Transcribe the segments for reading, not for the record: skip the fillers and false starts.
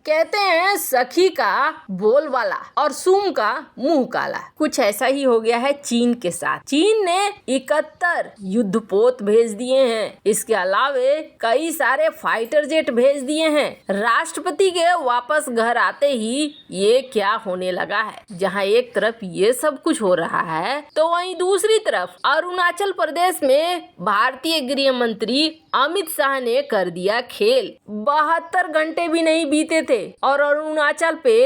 कहते हैं सखी का बोल वाला और सूम का मुंह काला। कुछ ऐसा ही हो गया है चीन के साथ। चीन ने 71 युद्धपोत भेज दिए हैं। इसके अलावे कई सारे फाइटर जेट भेज दिए हैं। राष्ट्रपति के वापस घर आते ही ये क्या होने लगा है, जहां एक तरफ ये सब कुछ हो रहा है तो वहीं दूसरी तरफ अरुणाचल प्रदेश में भारतीय गृह मंत्री अमित शाह ने कर दिया खेल। 72 घंटे भी नहीं बीते थे और अरुणाचल पे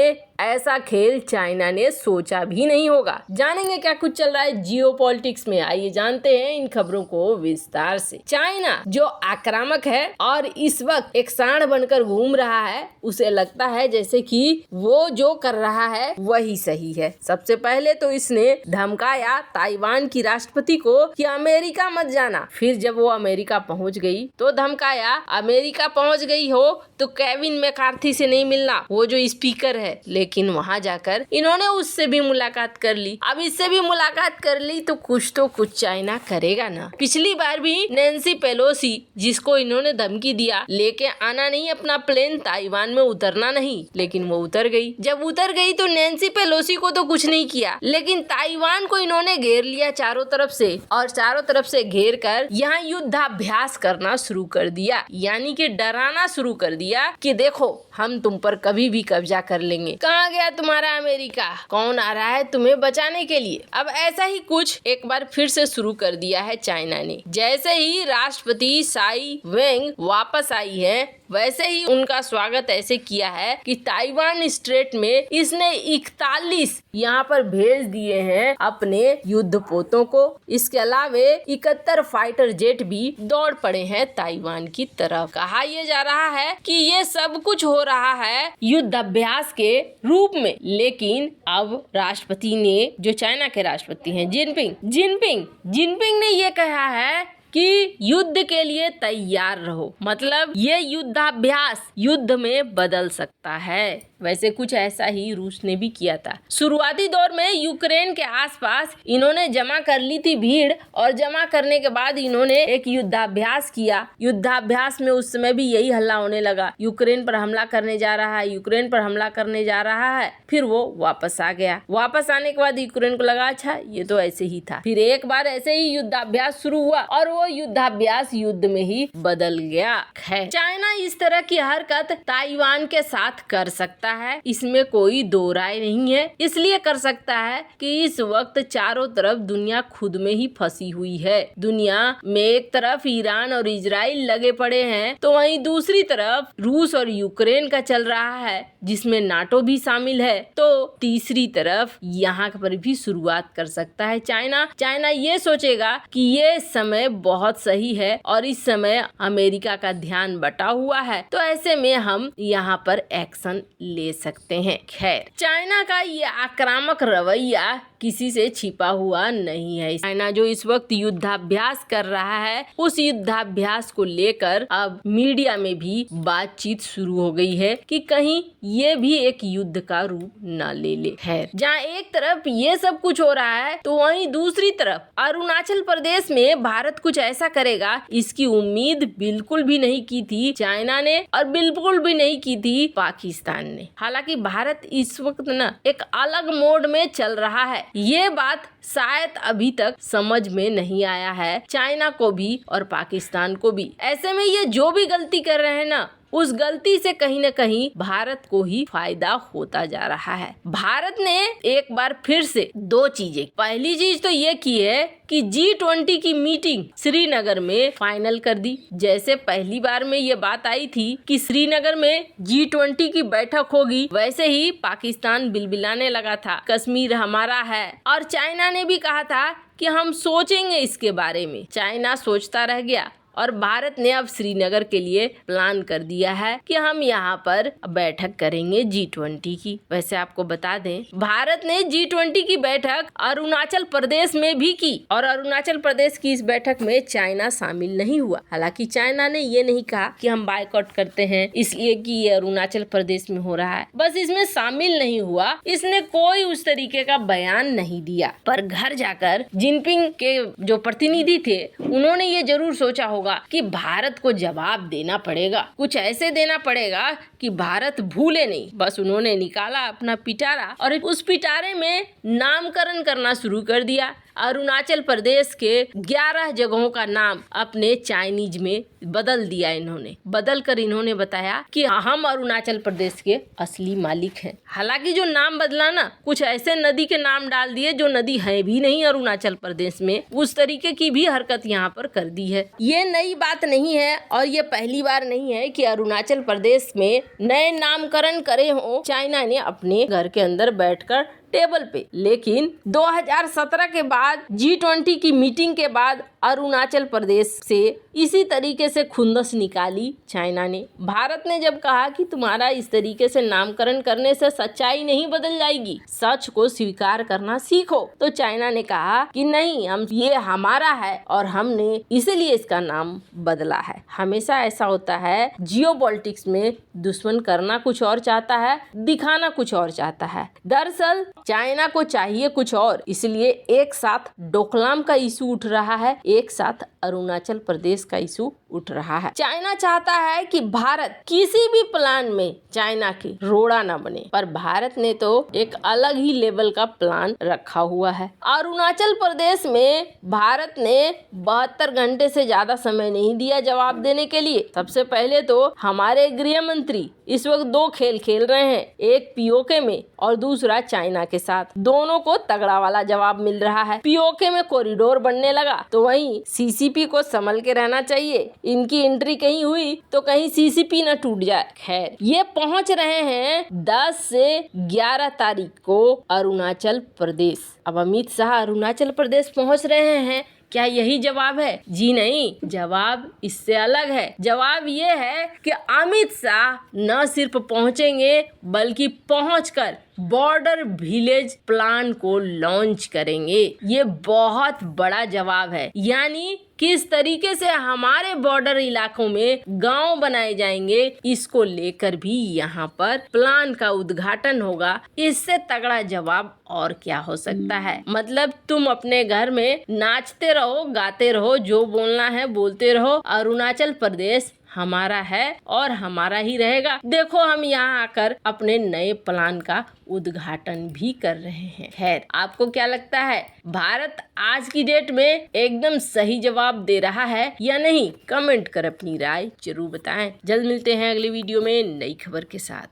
ऐसा खेल चाइना ने सोचा भी नहीं होगा। जानेंगे क्या कुछ चल रहा है जियोपॉलिटिक्स में, आइए जानते हैं इन खबरों को विस्तार से। चाइना जो आक्रामक है और इस वक्त एक सांड बनकर घूम रहा है, उसे लगता है जैसे कि वो जो कर रहा है वही सही है। सबसे पहले तो इसने धमकाया ताइवान की राष्ट्रपति को कि अमेरिका मत जाना। फिर जब वो अमेरिका पहुंच गई तो धमकाया अमेरिका पहुंच गई हो तो केविन मैकार्थी से नहीं मिलना, वो जो स्पीकर है। लेकिन वहां जाकर इन्होंने उससे भी मुलाकात कर ली। अब इससे भी मुलाकात कर ली तो कुछ चाइना करेगा ना। पिछली बार भी नैन्सी पेलोसी, जिसको इन्होंने धमकी दिया लेके आना नहीं अपना प्लेन, ताइवान में उतरना नहीं, लेकिन वो उतर गई। जब उतर गई तो नैन्सी पेलोसी को तो कुछ नहीं किया, लेकिन ताइवान को इन्होंने घेर लिया चारों तरफ से, और चारों तरफ से घेर कर यहाँ युद्धाभ्यास करना शुरू कर दिया, यानी कि डराना शुरू कर दिया कि देखो हम तुम पर कभी भी कब्जा कर लेंगे। कहाँ गया तुम्हारा अमेरिका, कौन आ रहा है तुम्हें बचाने के लिए। अब ऐसा ही कुछ एक बार फिर से शुरू कर दिया है चाइना ने। जैसे ही राष्ट्रपति साई वेंग वापस आई है, वैसे ही उनका स्वागत ऐसे किया है कि ताइवान स्ट्रेट में इसने 41 यहाँ पर भेज दिए हैं अपने युद्धपोतों को। इसके अलावे 71 फाइटर जेट भी दौड़ पड़े हैं ताइवान की तरफ। कहा यह जा रहा है कि ये सब कुछ हो रहा है युद्धाभ्यास के रूप में, लेकिन अब राष्ट्रपति ने, जो चाइना के राष्ट्रपति हैं जिनपिंग ने ये कहा है कि युद्ध के लिए तैयार रहो। मतलब ये युद्धाभ्यास युद्ध में बदल सकता है। वैसे कुछ ऐसा ही रूस ने भी किया था। शुरुआती दौर में यूक्रेन के आसपास इन्होंने जमा कर ली थी भीड़, और जमा करने के बाद इन्होंने एक युद्धाभ्यास किया। युद्धाभ्यास में उस समय भी यही हल्ला होने लगा, यूक्रेन पर हमला करने जा रहा है, यूक्रेन पर हमला करने जा रहा है। फिर वो वापस आ गया। वापस आने के बाद यूक्रेन को लगा अच्छा ये तो ऐसे ही था। फिर एक बार ऐसे ही युद्धाभ्यास शुरू हुआ और वो युद्धाभ्यास युद्ध में ही बदल गया है। चाइना इस तरह की हरकत ताइवान के साथ कर सकता है, इसमें कोई दो राय नहीं है। इसलिए कर सकता है कि इस वक्त चारों तरफ दुनिया खुद में ही फंसी हुई है। दुनिया में एक तरफ ईरान और इजराइल लगे पड़े हैं, तो वहीं दूसरी तरफ रूस और यूक्रेन का चल रहा है, जिसमें नाटो भी शामिल है। तो तीसरी तरफ यहाँ पर भी शुरुआत कर सकता है चाइना ये सोचेगा कि ये समय बहुत सही है और इस समय अमेरिका का ध्यान बटा हुआ है, तो ऐसे में हम यहाँ पर एक्शन ले सकते हैं। खैर, चाइना का ये आक्रामक रवैया किसी से छिपा हुआ नहीं है। चाइना जो इस वक्त युद्धाभ्यास कर रहा है, उस युद्धाभ्यास को लेकर अब मीडिया में भी बातचीत शुरू हो गई है कि कहीं ये भी एक युद्ध का रूप न ले ले। है जहाँ एक तरफ ये सब कुछ हो रहा है, तो वहीं दूसरी तरफ अरुणाचल प्रदेश में भारत कुछ ऐसा करेगा, इसकी उम्मीद बिल्कुल भी नहीं की थी चाइना ने और बिल्कुल भी नहीं की थी पाकिस्तान ने। हालांकि भारत इस वक्त न एक अलग मोड में चल रहा है, ये बात शायद अभी तक समझ में नहीं आया है चाइना को भी और पाकिस्तान को भी। ऐसे में ये जो भी गलती कर रहे हैं ना, उस गलती से कहीं न कहीं भारत को ही फायदा होता जा रहा है। भारत ने एक बार फिर से दो चीजें, पहली चीज तो ये की है कि G20 की मीटिंग श्रीनगर में फाइनल कर दी। जैसे पहली बार में ये बात आई थी कि श्रीनगर में G20 की बैठक होगी, वैसे ही पाकिस्तान बिलबिलाने लगा था कश्मीर हमारा है, और चाइना ने भी कहा था कि हम सोचेंगे इसके बारे में। चाइना सोचता रह गया और भारत ने अब श्रीनगर के लिए प्लान कर दिया है कि हम यहाँ पर बैठक करेंगे G20 की। वैसे आपको बता दें, भारत ने G20 की बैठक अरुणाचल प्रदेश में भी की और अरुणाचल प्रदेश की इस बैठक में चाइना शामिल नहीं हुआ। हालांकि चाइना ने ये नहीं कहा कि हम बायकॉट करते हैं इसलिए कि ये अरुणाचल प्रदेश में हो रहा है, बस इसमें शामिल नहीं हुआ। इसने कोई उस तरीके का बयान नहीं दिया, पर घर जाकर जिनपिंग के जो प्रतिनिधि थे उन्होंने ये जरूर सोचा होगा होगा कि भारत को जवाब देना पड़ेगा, कुछ ऐसे देना पड़ेगा कि भारत भूले नहीं। बस उन्होंने निकाला अपना पिटारा और उस पिटारे में नामकरण करना शुरू कर दिया। अरुणाचल प्रदेश के 11 जगहों का नाम अपने चाइनीज में बदल दिया। इन्होंने बदल कर इन्होंने बताया कि हम अरुणाचल प्रदेश के असली मालिक हैं। हालांकि जो नाम बदला ना, कुछ ऐसे नदी के नाम डाल दिए जो नदी है भी नहीं अरुणाचल प्रदेश में, उस तरीके की भी हरकत यहाँ पर कर दी है। ये नई बात नहीं है और ये पहली बार नहीं है कि अरुणाचल प्रदेश में नए नामकरण करे हो चाइना ने अपने घर के अंदर बैठकर टेबल पे। लेकिन 2017 के बाद G20 की मीटिंग के बाद अरुणाचल प्रदेश से इसी तरीके से खुंदस निकाली चाइना ने। भारत ने जब कहा कि तुम्हारा इस तरीके से नामकरण करने से सच्चाई नहीं बदल जाएगी, सच को स्वीकार करना सीखो, तो चाइना ने कहा कि नहीं, हम ये हमारा है और हमने इसीलिए इसका नाम बदला है। हमेशा ऐसा होता है, जियोपॉलिटिक्स में दुश्मन करना कुछ और चाहता है, दिखाना कुछ और चाहता है। दरअसल चाइना को चाहिए कुछ और, इसलिए एक साथ डोकलाम का इशू उठ रहा है, एक साथ अरुणाचल प्रदेश का इशू उठ रहा है। चाइना चाहता है कि भारत किसी भी प्लान में चाइना की रोड़ा ना बने, पर भारत ने तो एक अलग ही लेवल का प्लान रखा हुआ है। अरुणाचल प्रदेश में भारत ने 72 घंटे से ज्यादा समय नहीं दिया जवाब देने के लिए। सबसे पहले तो हमारे गृह मंत्री इस वक्त 2 खेल खेल रहे हैं, एक पीओके में और दूसरा चाइना के साथ। दोनों को तगड़ा वाला जवाब मिल रहा है। पीओके में कॉरिडोर बनने लगा तो वहीं सीसीपी को संभल के रहना चाहिए। इनकी एंट्री कहीं हुई तो कहीं सीसीपी न टूट जाए। खैर, ये पहुंच रहे हैं 10 से 11 तारीख को अरुणाचल प्रदेश। अब अमित शाह अरुणाचल प्रदेश पहुंच रहे हैं, क्या यही जवाब है? जी नहीं, जवाब इससे अलग है। जवाब ये है कि अमित शाह न सिर्फ पहुंचेंगे बल्कि पहुंचकर बॉर्डर विलेज प्लान को लॉन्च करेंगे। ये बहुत बड़ा जवाब है, यानी किस तरीके से हमारे बॉर्डर इलाकों में गांव बनाए जाएंगे, इसको लेकर भी यहाँ पर प्लान का उद्घाटन होगा। इससे तगड़ा जवाब और क्या हो सकता है? मतलब तुम अपने घर में नाचते रहो, गाते रहो, जो बोलना है बोलते रहो, अरुणाचल प्रदेश हमारा है और हमारा ही रहेगा। देखो, हम यहाँ आकर अपने नए प्लान का उद्घाटन भी कर रहे हैं। खैर, आपको क्या लगता है, भारत आज की डेट में एकदम सही जवाब दे रहा है या नहीं? कमेंट कर अपनी राय जरूर बताएं। जल्द मिलते हैं अगले वीडियो में नई खबर के साथ।